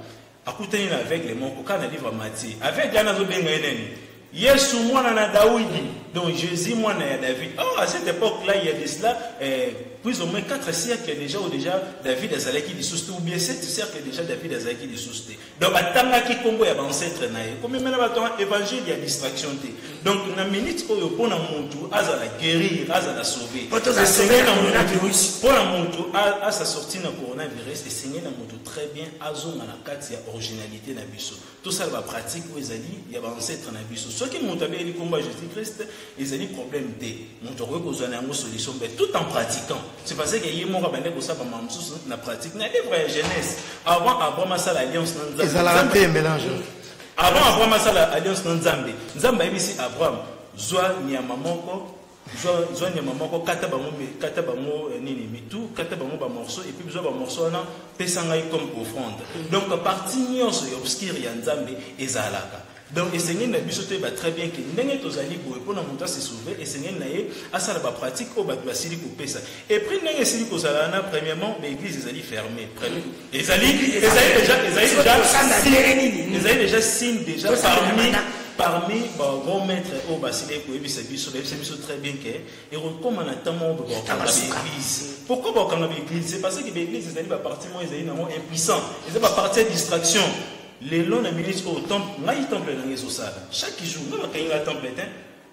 akutani na aveugle moko kana livre Matthieu. Avec yana zo benga eneni. Yesu mwana na Daoudi, donc Jésus mwana ya David. Oh, à cette époque-là, il y a de cela plus ou moins 4 siècles déjà David azalaki di souste ou bien 7 siècles déjà David azalaki di souste. Donc atanga ki kombo ya ancêtre na ye. Comme même na évangile ya distraction te. Donc na minute oyo pona muntu azala guérir, azala sauver. C'est Seigneur na coronavirus. Pona muntu a sa sortie na coronavirus et Seigneur na muntu très bien azonga na kati ya originalité na biso. Tout ça va pratique où ezali ya ancêtre na biso. Ce qui monte avec le combat Jésus-Christ, ils ont des problèmes de une solution, mais tout en pratiquant. C'est parce que y a mon rabbin qui savent la pratique. Il y a des vraies Genèse. Avant Abraham a l'alliance dans Nzambe. Avant Abraham a l'alliance dans Nzambe. Nzambe ici Abraham. Zoa Niamamoko. Zoa Niamamoko. Katabamo nini mitu. Katabamo ba morceau. Et puis besoin ba morceau na pesangai comme offrande. Donc partie nyonso obscure ya Nzambe ezalaka. Donc, le Seigneur n'a pas très bien que nous tozali pour na monta se sauver et Seigneur na ye asala ba pratique au basili pour pesa. Et puis nous sili ko salana premièrement l'église est fermée. Ils déjà signe déjà parmi bon maître au basili pour ebisa biso très bien que et comme on attend mon l'église. Pourquoi pas quand l'église? C'est parce que l'église est ba partie moi ils sont impuissants. Ils sont pas partie distraction. Les longs ministres au temple, temple chaque jour, nous avons un temple.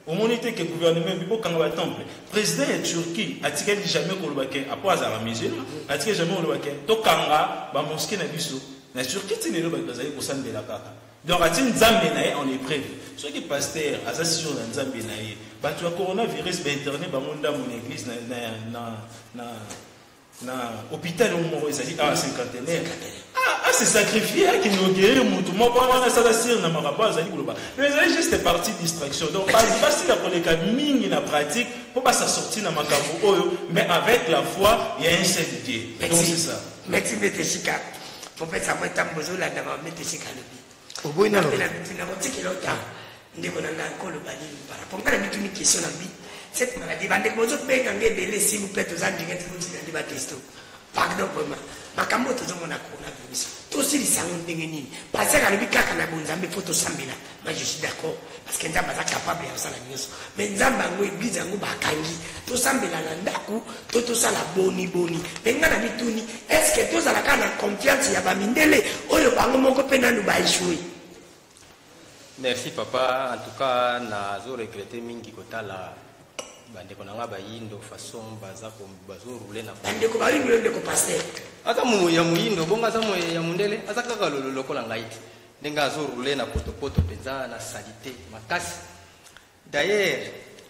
Au moment où le gouvernement a un temple, le président de Turquie a dit jamais qu'on le baquet, à quoi à la maison, a dit jamais qu'on le baquet, donc la mosquée n'a pas la Turquie, c'est le baquet pour s'en de la carte. Donc, à Zambé, on est prévu. Ceux qui pasteur, à Zassio, dans Zambé, tu as coronavirus, internet, dans mon église, dans l'hôpital où on est à 50e. Ah, c'est sacrifié qui nous guérit. Moi, on a ça dans ma rapport. Mais c'est juste partie distraction. Donc, c'est facile pour les cas mini la pratique pour pas sortir dans ma cabo. Mais avec la foi, il y a un seul Dieu. Donc, c'est ça. Merci, Météchika. Pour faire ça, moi, je suis besoin d'avoir Météchika. Au bout, il y a une question. Cette maladie, s'il vous plaît, aux gens qui ont des tests. Pardon pour moi. makambo tozomona coronavirus tosilisa yango ndenge nini pasteur alobi kaka na bonzambe fo tosambela moi je suis d'accord parce que nzambe aza capable ya kosala nyonso mais nzambe yango église yango bakangi tosambela na ndako to tosala boni me nga na mituni est ce que tozalaka na confiance ya bamindele oyo bango moko mpe nanu baéchoué. Merci papa, en tout cas nazo regretter mingi kotala bandeko nanga bayindo façon bazo rouler na bandeko bayindo ndeko pasteur ata mu ya muyindo bonga za mu ya mundele ata kaka lokola ngaiti ndenga azo rouler na poto penza na salité makasi. D'ailleurs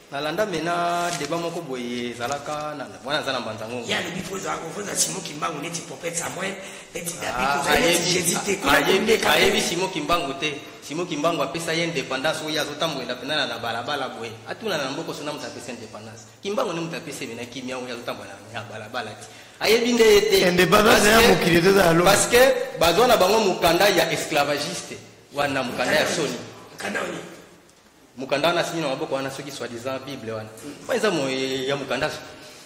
nalanda mena débat moko boye zalaka na mwana zana mbanzango ya le bifoza kofoza Simon Kimbangu neti popet Samuel neti David kozali j'hésité ko ayebi Simon Kimbangu te. Simon Kimbangu apesa ye indépendance oyo azotambolela pena na balabala boye atuna na mboko sona mutapesa indépendance Kimbangu ne mutapesa bena kimia oyo azotambolela na balabala ti ayebi nde ete indépendance ya mukili te za lo parce que bazona bango mukanda ya esclavagiste wana mukanda ya soni mukanda oni mukanda na sini na maboko wana soki soi-disant Bible wana kwanza mo ya mukanda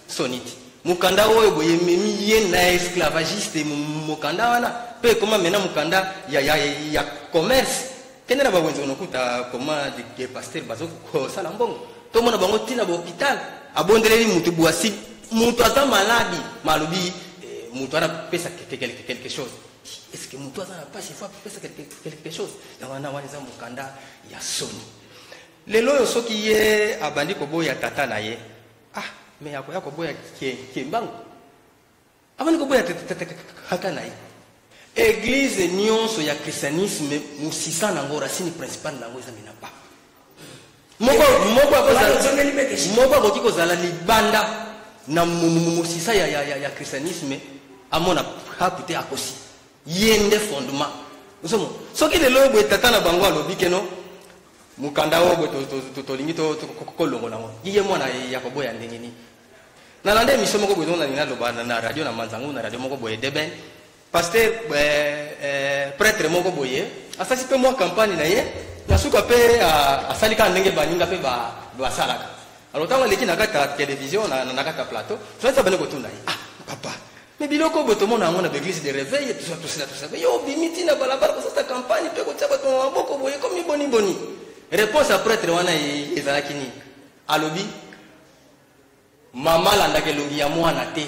soniti mukanda oyo boye memi ye na esclavagiste mukanda wana pe koma mena mukanda ya commerce kende na bawenzo nokuta koma de pasteur bazo ko sala mbongo to mona bango tina ba hôpital abondeleli mutu boasi mutu ata maladi malubi mutu ana pesa quelque chose est-ce que mutu ata pas il faut pesa quelque chose na wana za mukanda ya soni lelo yo soki ye abandi ko boya tata na ye mais yako boya kembangu abandi ko boya tata na ye église nyonso ya christianisme musisa nango racine principale nango eza mina papa moko akoki kozala libanda na musisa ya christianisme amona hapu te akosi ye nde fondement osomo soki lelo boye tata na bango alobi keno mukanda oyo tolingi kolongola ngo ye mwana ya koboya ndenge nini nalanda émission moko boye nina loba na radio na manzangu na radio moko boye deben pasteur prêtre moko boye asasi pe mwa campagne na ye nasuka pe asalika ndenge baninga pe basalaka alors tango leki na kata télévision na kata plateau soza bane kotuna ye papa mais biloko boto mona ngona ba église de réveil tout ça yo bimiti na balabala ko sa campagne pe ko tsaba to maboko boye comme boni réponse à prêtre wana ezalaki ni alobi mama landa kelongi ya mwana te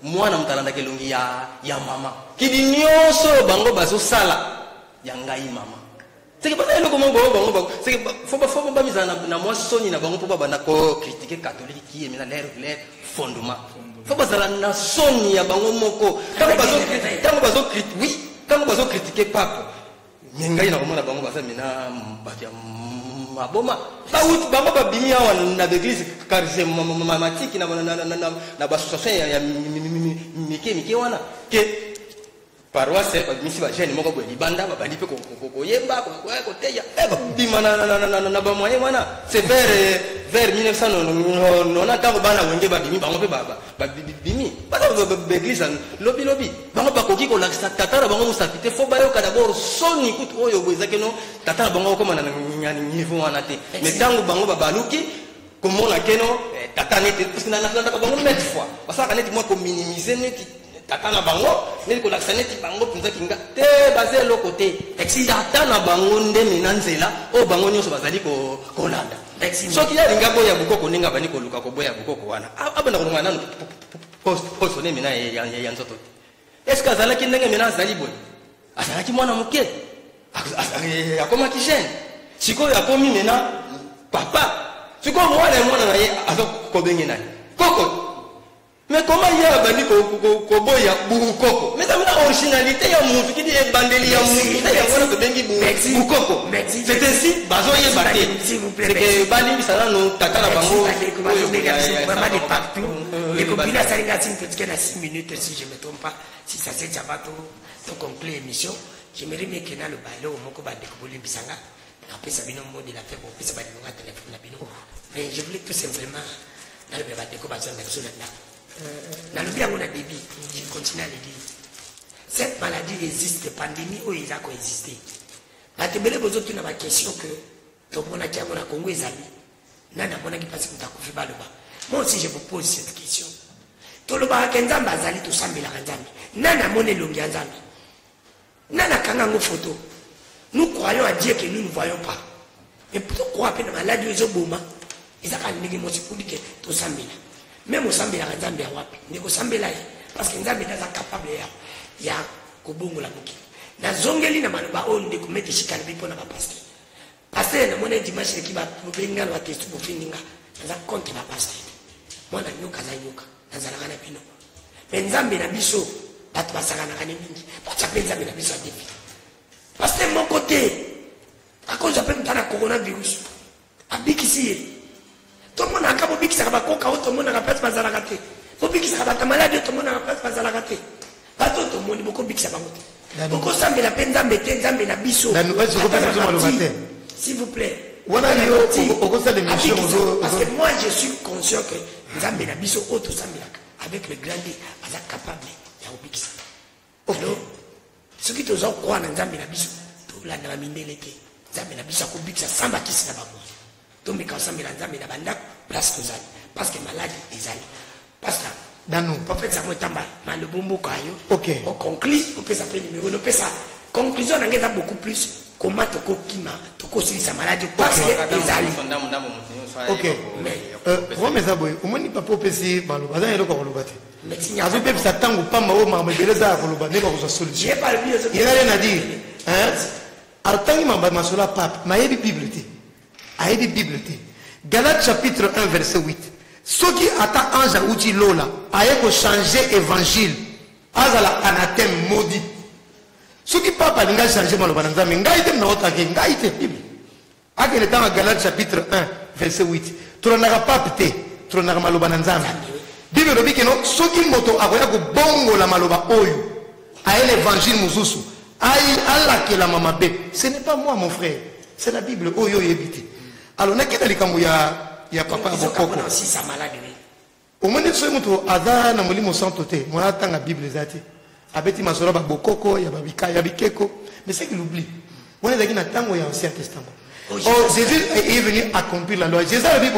mwana mutalanda kelongi ya mama kidi nyonso bango bazo sala ya ngai mama c'est que pas eloko bango c'est que faut pas misana na moi soni na bango po bana ko critiquer catholique qui est leur fondement faut pas sala na soni ya bango moko tango bazo critiquer papa ngai na komona bango basa mina batia maboma sauti bango babimi awa na l'église charismatique na association ya mike wana ke paroisse misi ba jeune moko boye libanda babandi pe ko yemba ko teya bima na ba moyen wana c'est vers 1990 tango bana wenge babimi bango pe babimi bana l'église lobi bango bakoki ko lakisa tatara bango musafite fo bayoka d'abord soni kutu oyo boyezake no tatara bango koma na niveau wana te mais tango bango babaluki komona keno tata neti parce que na bango mettre fois basaka neti moi ko minimiser neti tata na bango neti ko lakisa neti bango pinza kinga te basé le côté tata na bango nde minanzela o bango nyonso bazali ko landa soki ya linga boya bukoko ninga bani ko luka ko boya bukoko wana abana ko ngana post ne mina ya nzoto est-ce que azalaki ndenge mina azali boye azalaki mwana moke akoma kijene sikoyo akomi mena papa sikoyo mwana na ye azokobenge naye koko mais comment il y a bani ko boya bukoko mais ça mena originalité ya mutu kidi e bandeli ya mutu ya wana ko bengi bukoko c'est ainsi bazo ye baté c'est que bani bisana no takala bango vraiment de partout les copines ça ringa sin petit na 6 minutes si je me trompe pas si ça c'est jabato to conclure l'émission j'aimerais bien que na le balo moko ba découvrir bisanga après ça bino mode la faire pour ça ba dinga téléphone na bino mais je voulais tout simplement na le ba découvrir ça dans le bien on a débit je continue à le dire cette maladie existe pandémie où il a coexisté la tebele bozo tuna ba question que to mona kia mona Congo ezali nana mona qui passe kuta kufi baloba moi aussi je vous pose cette question tolobaka ke nzambe azali tosambelaka nzambe nani amoni elongi ya nzambe nani akanga yango photo. Nous croyons à Dieu que nous ne voyons pas. Mais pourquoi après la maladie ils ont boma ils ont quand même dit que tout sambela même au sambela nzambe ya wapi ndeko sambela parce que nzambe est capable ya kobongo la boki na zongeli na maloba on ndeko mettre chikana bipo na pasteur pasteur na mona dimanche ki ba benga wa testu bo fininga za compte na pasteur mona nyoka za nyoka na zalaka na bino mais nzambe na biso bato basakana kana mingi bacha penza na biso adefi parce que mon côté à cause de la coronavirus abikisi tout le monde a un bikisa ba koka tout le monde a place bazala raté faut bikisa ba maladie tout le monde a place bazala raté pas tout le monde beaucoup bikisa ba moto beaucoup sambe la peine nzambe te nzambe na biso s'il vous plaît wana yo okosa de mission parce que moi je suis conscient que nzambe na biso auto sambe avec le grand D baza capable ya bikisa alors ce qui te ont croire dans nzambe na biso to la na mindele te nzambe na biso ko bikisa samba kisi na bango to me ka samba na nzambe na banda place tozali parce que maladie ezali parce que dans nous prophète ça motamba mal le bombo kayo OK on conclut on peut s'appeler numéro on peut ça conclusion na ngeza beaucoup plus comment to ko kima to ko sili sa maladie parce que ezali OK romeza boy omoni papa opesi malo bazana eloko kolobate azo pepisa tango pamba o mama beleza koloba ne ba ko solution j'ai pas le bien il y a rien à dire hein altangi mamba masola pape mayebi bible te ayebi bible te Galates chapitre 1 verset 8 ceux qui atta ange uti lola aye ko changer évangile azala anathème maudit ceux qui papa linga changer maloba na nzambe ngai te na otake ngai te bible akele tanga Galates chapitre 1 verset 8 tronaka pape te tronaka maloba na nzambe bible lobi keno soki moto akoya ko bongo la maloba oyo aye l'évangile mususu aïe Allah qui la mama bé ce n'est pas moi mon frère c'est la Bible oyo yebite alors nakita likambo ya papa bokoko si sa maladie au moins ce moto ada na molimo santo te mona tanga Bible zati abeti masolo ba bokoko ya babika ya bikeko mais c'est qu'il oublie on est na tango ya ancien testament oh Jésus est venu accomplir la loi Jésus a dit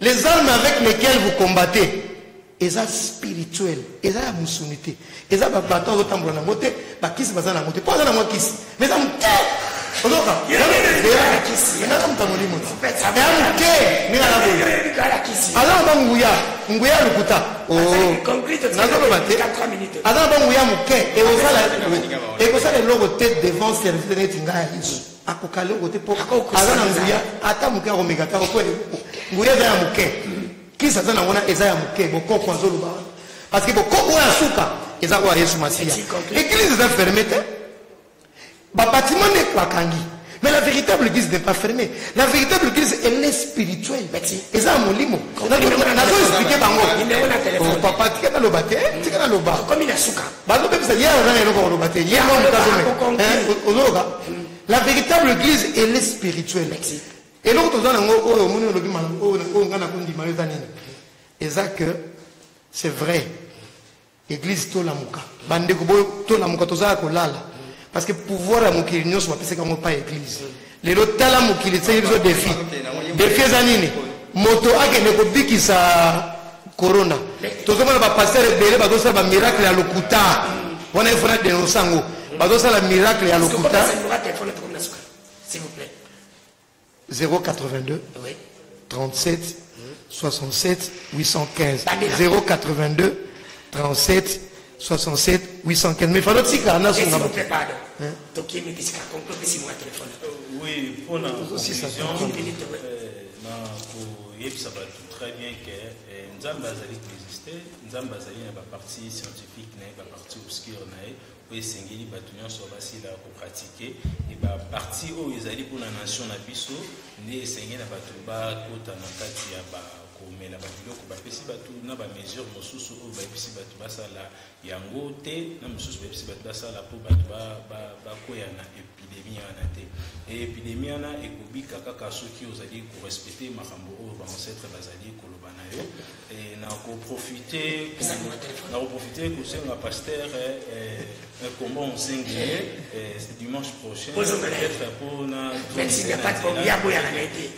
les armes avec lesquelles vous combattez eza spirituel eza ya musunité eza ba bato otambola na mote ba kisi baza na mote pas na mo kisi mais ça mute ozoka ya kisi ina kama tamoli mote ya mute ni na boye ala ba nguya lukuta oh nazolo bate 4 minutes ala ba nguya muke e osala logo tête devant service net ngaya Yesu akokale kote po ala na nguya ata muke ko megata ko nguya za muke kisa zana wana eza ya muke bokoko azoluba parce que bokoko ya suka eza kwa Yesu Masia église est fermée ba bâtiment n'est pas kangi mais la véritable église n'est pas fermée la véritable église elle est spirituelle eza molimo na zo expliquer bango papa tika lo bate tika lo ba comme il suka ba lo bepisa ya wana lo lo bate ya mo mutazo ozoka la véritable église elle est spirituelle. Et l'autre c'est vrai. Église Tolamuka. Parce que pouvoir à Mokilino, c'est comme pas église. Les autres Talamukili, c'est le défi. Défi Zanini. Moto Ake Nekobiki sa Corona. Tout le monde va passer le bébé, va faire un miracle à l'Okuta. On a fait des Nosango. Va faire un miracle à l'Okuta. S'il vous plaît. 082 oui. 37 67 815 082 37 67 815 mais fallait aussi qu'on a son numéro pardon donc il me dit ça complètement si moi téléphone oui pour la conclusion ça va très bien que Nzamba azali exister Nzamba azali na ba partie scientifique na ba partie obscure na et sengeli batunya so basila ko pratiquer et ba partie o ezali pour la nation na biso ne sengeli na batu ba kota na kati ya ba ko mela ba biloko ba pesi batu na ba mesure mosusu o ba pesi batu basala yango te na mosusu ba pesi batu basala pour batu ba koya na épidémie na te et épidémie na ekobika kaka soki ozali ko respecter makambo o ba ancêtre bazali ezali kolobana yo et na profiter que c'est un pasteur un combat en singulier c'est dimanche prochain peut-être pour na même s'il n'y a pas de problème ya boya na été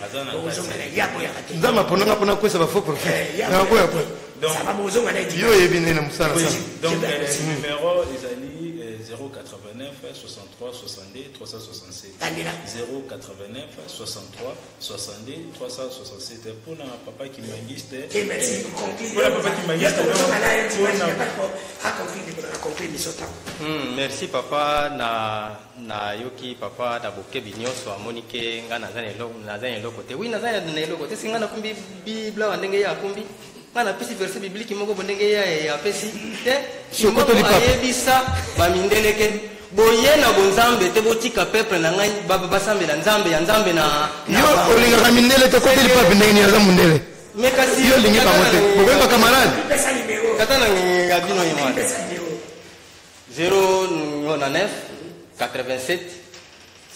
ya boya na été ndama ponanga pona kwesa ba faux prophète na boya po donc ça va bozonga na été yo yebine na musala donc le numéro ezali 089 63 62 367 089 63 62 367 pour na papa qui mangiste pour la papa qui mangiste merci papa na yoki papa da boke binyoso amonike nga nazanye loko te oui nazanye loko te singa na kumbi bibla wandenge ya kumbi ngana pisi verset biblique moko bondenge ya pesi te sokoto ayebisa bamindeleke boye na bonzambe te botika peuple na ngai basambela nzambe ya nzambe na yo olinga kamindele te kote lipa bindenge ni aza mundele mais kasi yo lingi ba mote bokoyeba camarade kata na ngabino yima 099 87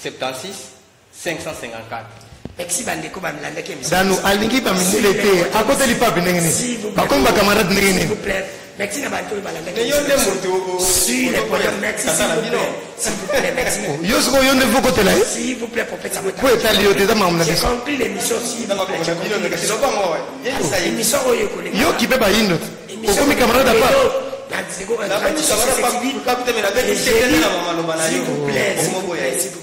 76 554 Merci bandeko bamilanda ke danu alingi bamindele te akote lipa bindenge ni bakomi ba camarade ndenge ni merci na bantu balanda ke yo nde moto si le podium merci s'il vous plaît merci yo soko yo nde voko tela s'il vous plaît prophète po etali yo te za mamuna j'ai conclu l'émission si émission oyo koleka yo kipe ba yindo okomi camarade apa s'il vous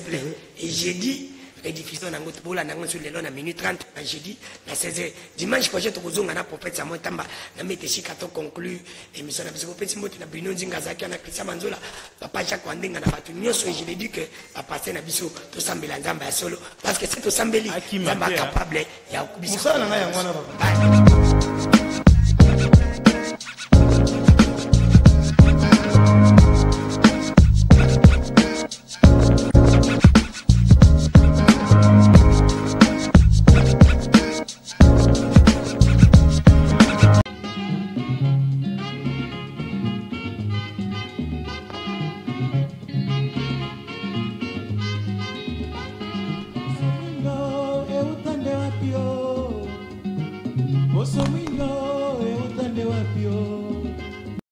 plaît et j'ai dit rediffusion nango tobola nango sur lelo na minute 30 na jeudi na 16h dimanche prochain tokozonga na prophète Samuel Tamba na mete shika to conclure émission na biso prophète Moti na Bruno Nzinga zaki na Christian Manzola papa Jacques Wandenga na batu nyonso et je l'ai dit que a passer na biso to sambela nzamba ya solo parce que c'est to sambeli nzamba capable ya biso musala na yango na papa Osomino